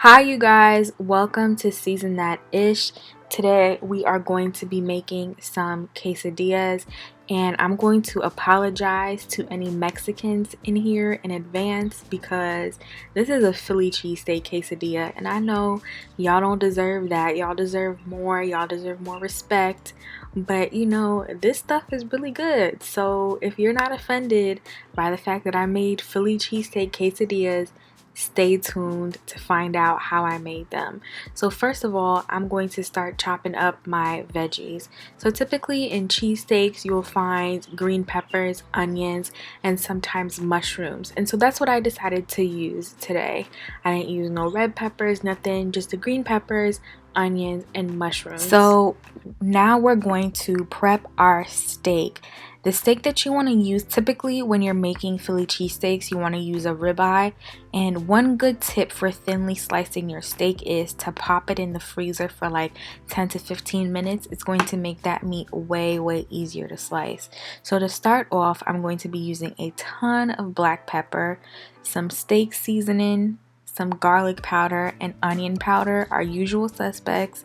Hi you guys, welcome to Season That Ish. Today we are going to be making some quesadillas and I'm going to apologize to any Mexicans in here in advance because this is a Philly cheesesteak quesadilla and I know y'all don't deserve that. Y'all deserve more. Y'all deserve more respect. But you know, this stuff is really good. So if you're not offended by the fact that I made Philly cheesesteak quesadillas, stay tuned to find out how I made them. So first of all, I'm going to start chopping up my veggies. So typically in cheesesteaks, you'll find green peppers, onions, and sometimes mushrooms. And so that's what I decided to use today. I didn't use no red peppers, nothing, just the green peppers, onions, and mushrooms. So now we're going to prep our steak. The steak that you want to use, typically when you're making Philly cheesesteaks, you want to use a ribeye. And one good tip for thinly slicing your steak is to pop it in the freezer for like 10 to 15 minutes. It's going to make that meat way easier to slice. So to start off, I'm going to be using a ton of black pepper, some steak seasoning, some garlic powder, and onion powder, our usual suspects.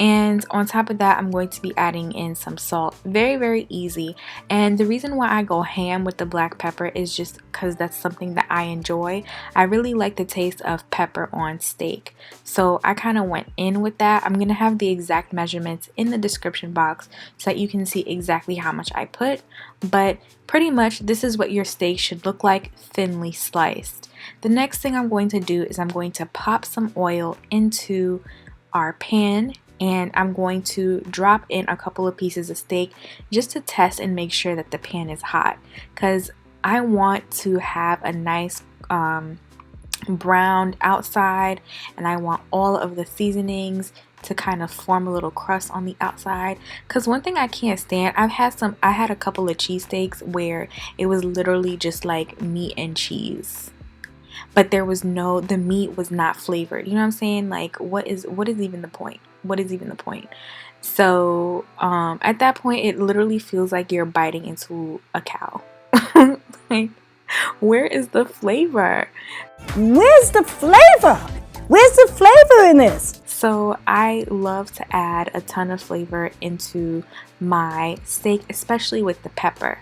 And on top of that, I'm going to be adding in some salt. Very easy. And the reason why I go ham with the black pepper is just because that's something that I enjoy. I really like the taste of pepper on steak. So I kind of went in with that. I'm going to have the exact measurements in the description box so that you can see exactly how much I put. But pretty much this is what your steak should look like, thinly sliced. The next thing I'm going to do is I'm going to pop some oil into our pan and I'm going to drop in a couple of pieces of steak just to test and make sure that the pan is hot, because I want to have a nice browned outside and I want all of the seasonings to kind of form a little crust on the outside. Because one thing I can't stand, I had a couple of cheesesteaks where it was literally just like meat and cheese, but the meat was not flavored. You know what I'm saying? Like, what is even the point? What is even the point? So at that point, it literally feels like you're biting into a cow. Like, where is the flavor? Where's the flavor? Where's the flavor in this? So I love to add a ton of flavor into my steak, especially with the pepper.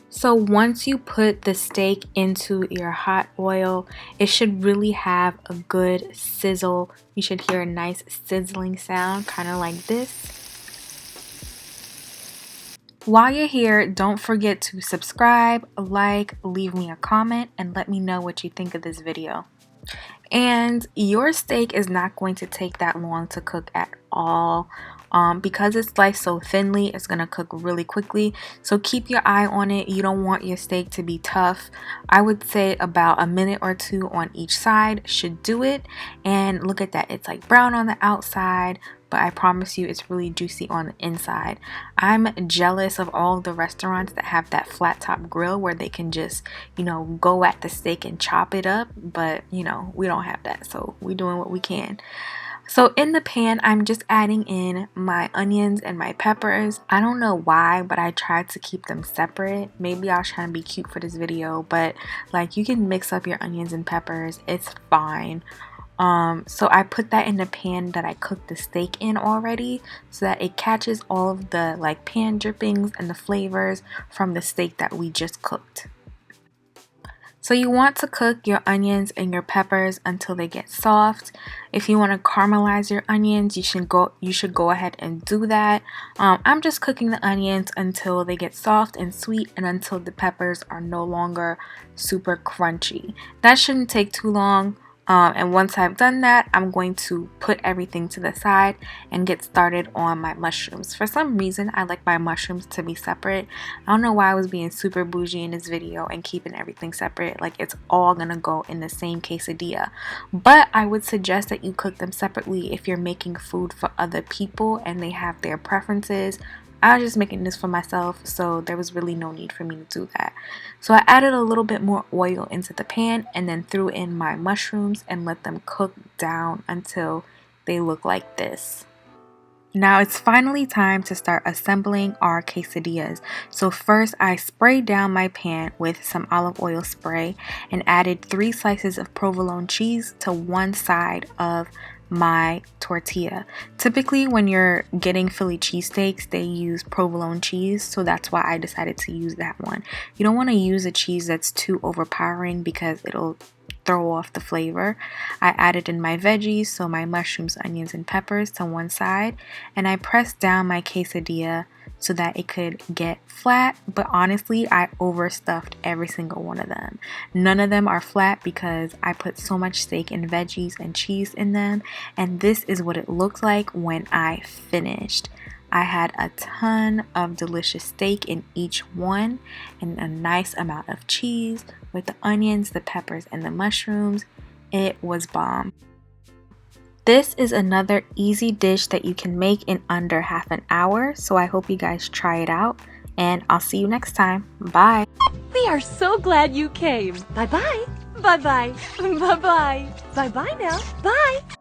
So once you put the steak into your hot oil, it should really have a good sizzle. You should hear a nice sizzling sound, kind of like this. While you're here, don't forget to subscribe, like, leave me a comment, and let me know what you think of this video. And your steak is not going to take that long to cook at all. Because it's sliced so thinly, it's going to cook really quickly. So keep your eye on it. You don't want your steak to be tough. I would say about a minute or two on each side should do it. And look at that. It's like brown on the outside, but I promise you it's really juicy on the inside. I'm jealous of all the restaurants that have that flat top grill where they can just, go at the steak and chop it up. But, we don't have that. So we're doing what we can. So in the pan, I'm just adding in my onions and my peppers. I don't know why, but I tried to keep them separate. Maybe I was trying to be cute for this video, but like, you can mix up your onions and peppers. It's fine. So I put that in the pan that I cooked the steak in already so that it catches all of the like pan drippings and the flavors from the steak that we just cooked. So you want to cook your onions and your peppers until they get soft. If you want to caramelize your onions, you should go ahead and do that. I'm just cooking the onions until they get soft and sweet and until the peppers are no longer super crunchy. That shouldn't take too long. And once I've done that, I'm going to put everything to the side and get started on my mushrooms. For some reason, I like my mushrooms to be separate. I don't know why I was being super bougie in this video and keeping everything separate. Like, it's all gonna go in the same quesadilla. But I would suggest that you cook them separately if you're making food for other people and they have their preferences. I was just making this for myself, so there was really no need for me to do that. So I added a little bit more oil into the pan and then threw in my mushrooms and let them cook down until they look like this. Now it's finally time to start assembling our quesadillas. So first I sprayed down my pan with some olive oil spray and added 3 slices of provolone cheese to one side of my tortilla. Typically when you're getting Philly cheesesteaks, they use provolone cheese, so that's why I decided to use that one. You don't want to use a cheese that's too overpowering because it'll throw off the flavor. I added in my veggies, so my mushrooms, onions, and peppers to one side, and I pressed down my quesadilla so that it could get flat, but honestly I overstuffed every single one of them. None of them are flat because I put so much steak and veggies and cheese in them, and this is what it looked like when I finished. I had a ton of delicious steak in each one and a nice amount of cheese with the onions, the peppers, and the mushrooms. It was bomb. This is another easy dish that you can make in under half an hour, so I hope you guys try it out, and I'll see you next time. Bye! We are so glad you came. Bye-bye. Bye-bye. Bye-bye. Bye-bye now. Bye.